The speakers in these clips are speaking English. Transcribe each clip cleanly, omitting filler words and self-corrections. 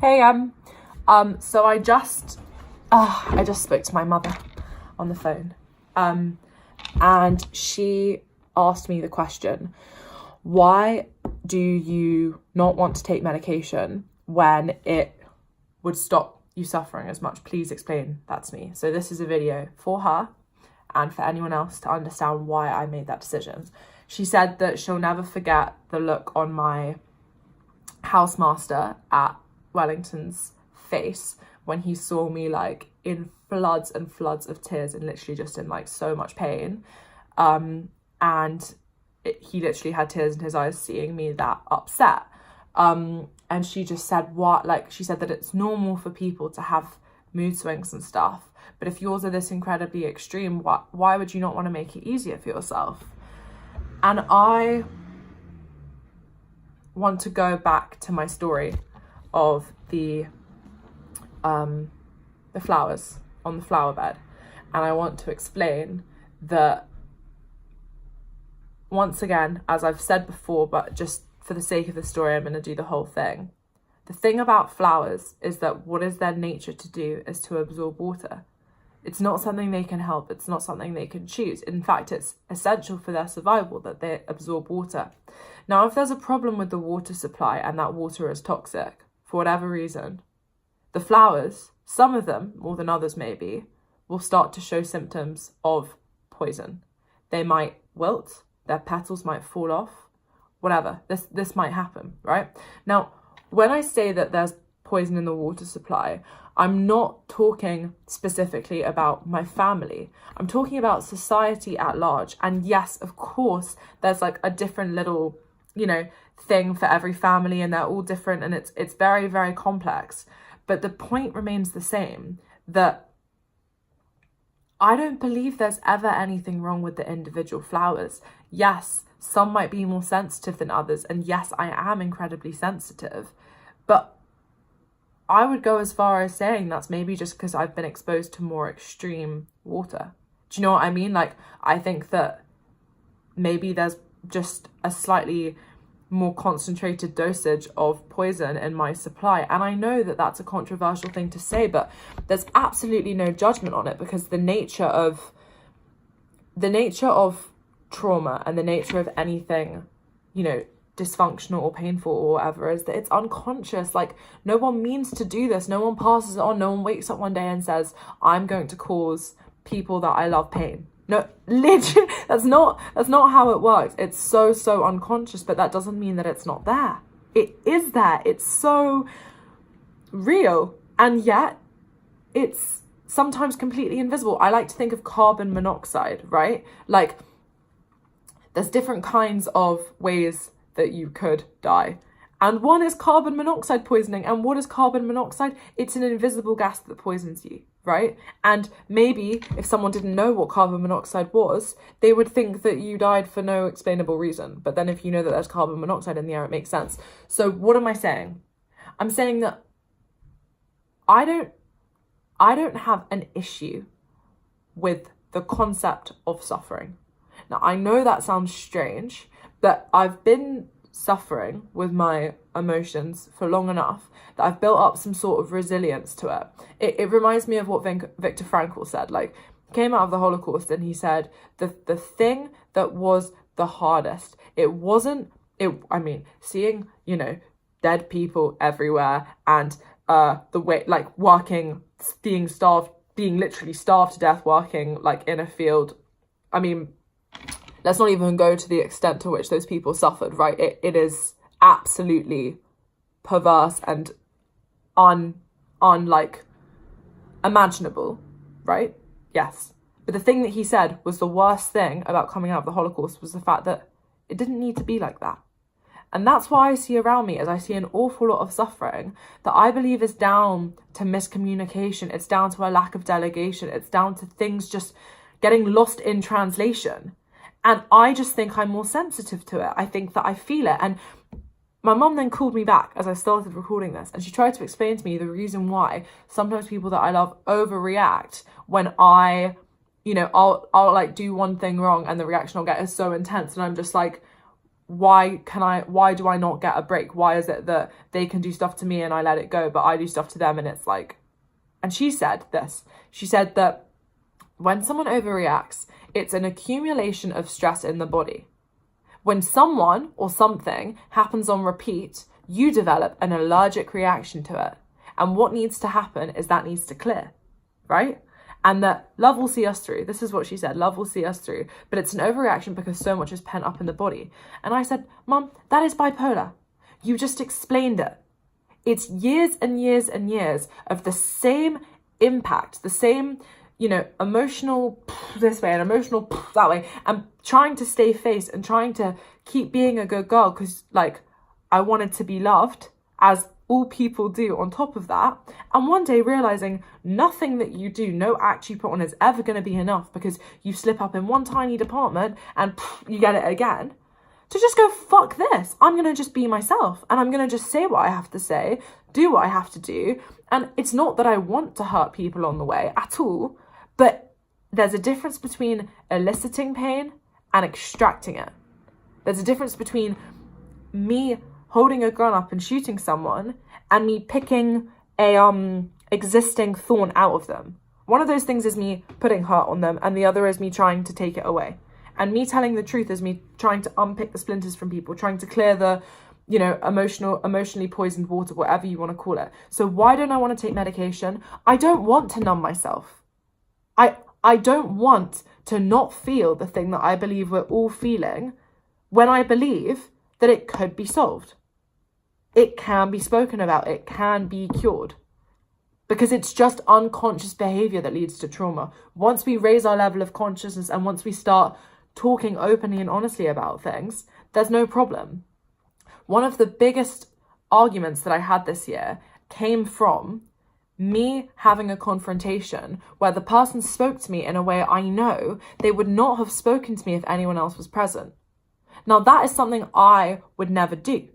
Hey, so I just spoke to my mother on the phone, and she asked me the question, why do you not want to take medication when it would stop you suffering as much? Please explain that to me. So this is a video for her and for anyone else to understand why I made that decision. She said that she'll never forget the look on my housemaster at Wellington's face when he saw me like in floods and floods of tears and literally just in like so much pain, he literally had tears in his eyes seeing me that upset, and she just said she said that it's normal for people to have mood swings and stuff, but if yours are this incredibly extreme, why would you not want to make it easier for yourself? And I want to go back to my story of the flowers on the flower bed, and I want to explain that, once again, as I've said before, but just for the sake of the story, I'm going to do the whole thing. The thing about flowers is that what is their nature to do is to absorb water. It's not something they can help. It's not something they can choose. In fact, it's essential for their survival that they absorb water. Now, if there's a problem with the water supply and that water is toxic, for whatever reason, the flowers, some of them, more than others maybe, will start to show symptoms of poison. They might wilt, their petals might fall off, whatever. This might happen, right? Now, when I say that there's poison in the water supply, I'm not talking specifically about my family. I'm talking about society at large. And yes, of course, there's like a different little, thing for every family, and they're all different, and it's very, very complex. But the point remains the same, that I don't believe there's ever anything wrong with the individual flowers. Yes, some might be more sensitive than others, and yes, I am incredibly sensitive, but I would go as far as saying that's maybe just because I've been exposed to more extreme water. Do you know what I mean? Like, I think that maybe there's just a slightly more concentrated dosage of poison in my supply. And I know that that's a controversial thing to say, but there's absolutely no judgment on it, because the nature of trauma and the nature of anything, dysfunctional or painful or whatever, is that it's unconscious. Like, no one means to do this. No one passes it on. No one wakes up one day and says, I'm going to cause people that I love pain. No, literally, that's not how it works. It's so unconscious, but that doesn't mean that it's not there. It is there. It's so real, and yet it's sometimes completely invisible. I like to think of carbon monoxide, right? Like, there's different kinds of ways that you could die. And one is carbon monoxide poisoning. And what is carbon monoxide? It's an invisible gas that poisons you, right? And maybe if someone didn't know what carbon monoxide was, they would think that you died for no explainable reason. But then if you know that there's carbon monoxide in the air, it makes sense. So what am I saying? I'm saying that I don't have an issue with the concept of suffering. Now, I know that sounds strange, but I've been suffering with my emotions for long enough that I've built up some sort of resilience to it. It reminds me of what Viktor Frankl said. Like, he came out of the Holocaust and he said the thing that was the hardest, seeing, dead people everywhere, and the way, like, working, being literally starved to death, working like in a field. I mean, let's not even go to the extent to which those people suffered, right? It is absolutely perverse and unimaginable, right? Yes. But the thing that he said was the worst thing about coming out of the Holocaust was the fact that it didn't need to be like that. And that's why I see around me, as I see an awful lot of suffering that I believe is down to miscommunication. It's down to a lack of delegation. It's down to things just getting lost in translation. And I just think I'm more sensitive to it. I think that I feel it. And my mum then called me back as I started recording this, and she tried to explain to me the reason why sometimes people that I love overreact when I'll like do one thing wrong and the reaction I'll get is so intense. And I'm just like, why do I not get a break? Why is it that they can do stuff to me and I let it go, but I do stuff to them and it's like, and she said this, she said that when someone overreacts, it's an accumulation of stress in the body. When someone or something happens on repeat, you develop an allergic reaction to it. And what needs to happen is that needs to clear, right? And that love will see us through. This is what she said, love will see us through. But it's an overreaction because so much is pent up in the body. And I said, Mum, that is bipolar. You just explained it. It's years and years and years of the same impact, the same, emotional this way and emotional that way, and trying to stay face and trying to keep being a good girl because, like, I wanted to be loved, as all people do on top of that, and one day realizing nothing that you do, no act you put on is ever going to be enough because you slip up in one tiny department and you get it again. To just go, fuck this, I'm going to just be myself and I'm going to just say what I have to say, do what I have to do. And it's not that I want to hurt people on the way at all, but there's a difference between eliciting pain and extracting it. There's a difference between me holding a gun up and shooting someone and me picking a existing thorn out of them. One of those things is me putting hurt on them and the other is me trying to take it away. And me telling the truth is me trying to unpick the splinters from people, trying to clear the, emotionally poisoned water, whatever you want to call it. So why don't I want to take medication? I don't want to numb myself. I don't want to not feel the thing that I believe we're all feeling when I believe that it could be solved. It can be spoken about. It can be cured. Because it's just unconscious behavior that leads to trauma. Once we raise our level of consciousness and once we start talking openly and honestly about things, there's no problem. One of the biggest arguments that I had this year came from me having a confrontation where the person spoke to me in a way I know they would not have spoken to me if anyone else was present. Now, that is something I would never do.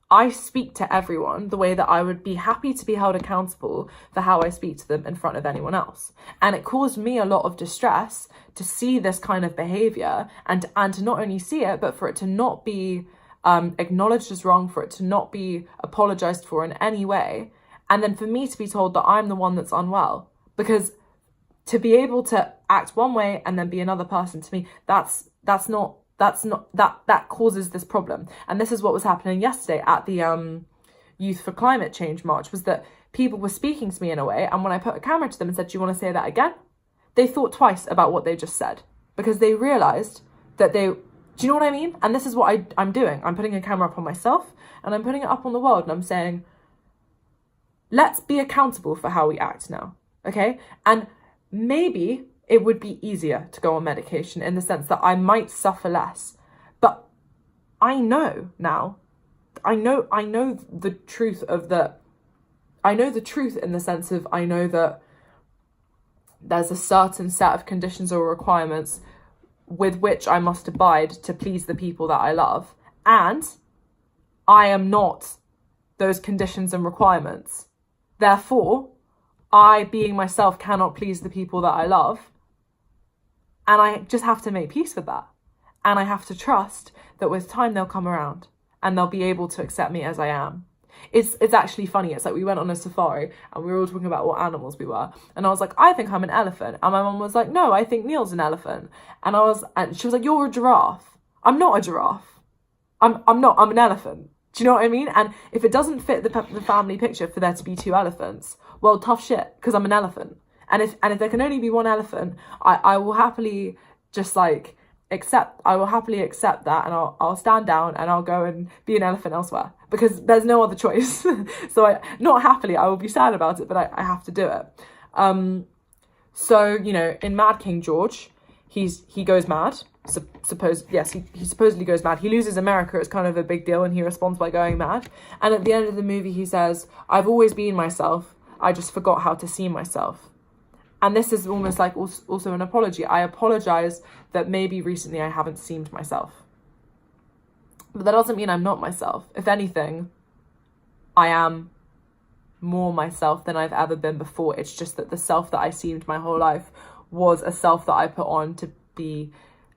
I speak to everyone the way that I would be happy to be held accountable for how I speak to them in front of anyone else. And it caused me a lot of distress to see this kind of behavior and to not only see it, but for it to not be acknowledged as wrong, for it to not be apologized for in any way. And then for me to be told that I'm the one that's unwell. Because to be able to act one way and then be another person, to me, that causes this problem. And this is what was happening yesterday at the Youth for Climate Change March, was that people were speaking to me in a way, and when I put a camera to them and said, do you want to say that again? They thought twice about what they just said, because they realized that do you know what I mean? And this is what I'm doing. I'm putting a camera up on myself and I'm putting it up on the world and I'm saying, let's be accountable for how we act now, okay? And maybe it would be easier to go on medication in the sense that I might suffer less. But I know now, I know the truth of I know the truth in the sense of I know that there's a certain set of conditions or requirements with which I must abide to please the people that I love. And I am not those conditions and requirements. Therefore, I, being myself, cannot please the people that I love. And I just have to make peace with that. And I have to trust that with time they'll come around and they'll be able to accept me as I am. It's actually funny. It's like we went on a safari and we were all talking about what animals we were. And I was like, I think I'm an elephant. And my mum was like, no, I think Neil's an elephant. And she was like, you're a giraffe. I'm not a giraffe. I'm an elephant. Do you know what I mean? And if it doesn't fit the family picture for there to be two elephants, well, tough shit, because I'm an elephant. And if there can only be one elephant, I will happily just like accept that, and I'll stand down and I'll go and be an elephant elsewhere, because there's no other choice. So not happily, I will be sad about it, but I have to do it. So, in Mad King George, he goes mad. He supposedly goes mad. He loses America. It's kind of a big deal, and he responds by going mad. And at the end of the movie, he says, I've always been myself. I just forgot how to see myself. And this is almost like also an apology. I apologize that maybe recently I haven't seemed myself. But that doesn't mean I'm not myself. If anything, I am more myself than I've ever been before. It's just that the self that I seemed my whole life was a self that I put on to be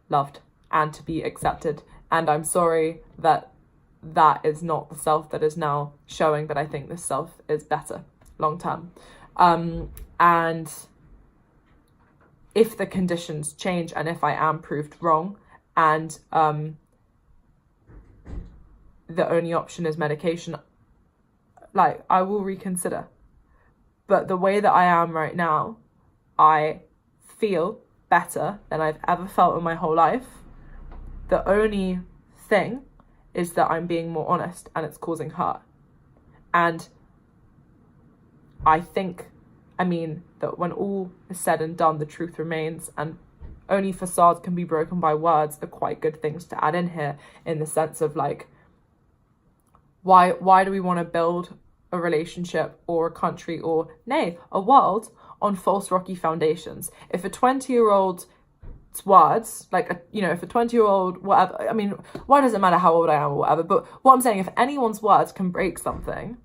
loved and to be accepted And I'm sorry that that is not the self that is now showing, but I think this self is better long term. And if the conditions change and if I am proved wrong and the only option is medication, like, I will reconsider. But the way that I am right now, I feel better than I've ever felt in my whole life. The only thing is that I'm being more honest and it's causing hurt. And I think, that when all is said and done, the truth remains, and only facades can be broken by words are quite good things to add in here, in the sense of, like, why do we want to build a relationship or a country or, nay, a world on false rocky foundations? If a 20-year-old's words, like, if a 20-year-old, whatever, why does it matter how old I am or whatever? But what I'm saying, if anyone's words can break something,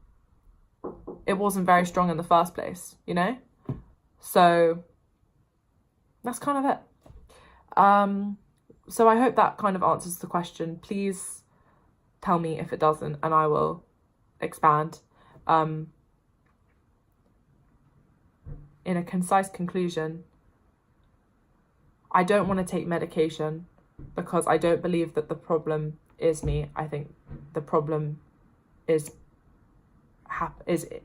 it wasn't very strong in the first place, So that's kind of it. So I hope that kind of answers the question. Please tell me if it doesn't, and I will expand. In a concise conclusion, I don't want to take medication because I don't believe that the problem is me. I think the problem is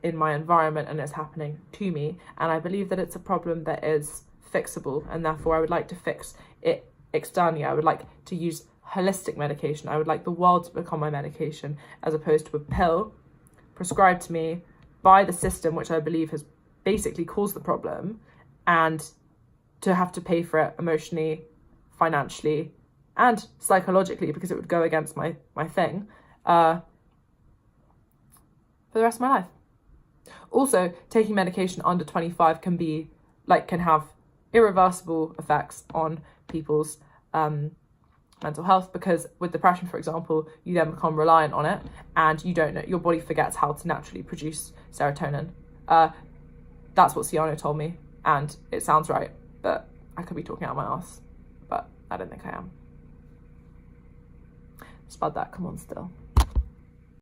in my environment and it's happening to me, and I believe that it's a problem that is fixable, and therefore I would like to fix it externally. I would like to use holistic medication. I would like the world to become my medication, as opposed to a pill prescribed to me by the system, which I believe has basically caused the problem, and to have to pay for it emotionally, financially, and psychologically, because it would go against my thing, for the rest of my life. Also, taking medication under 25 can have irreversible effects on people's mental health, because with depression, for example, you then become reliant on it, and you don't know, your body forgets how to naturally produce serotonin. That's what Ciano told me, and it sounds right, but I could be talking out of my ass, but I don't think I am. Spud that, come on still.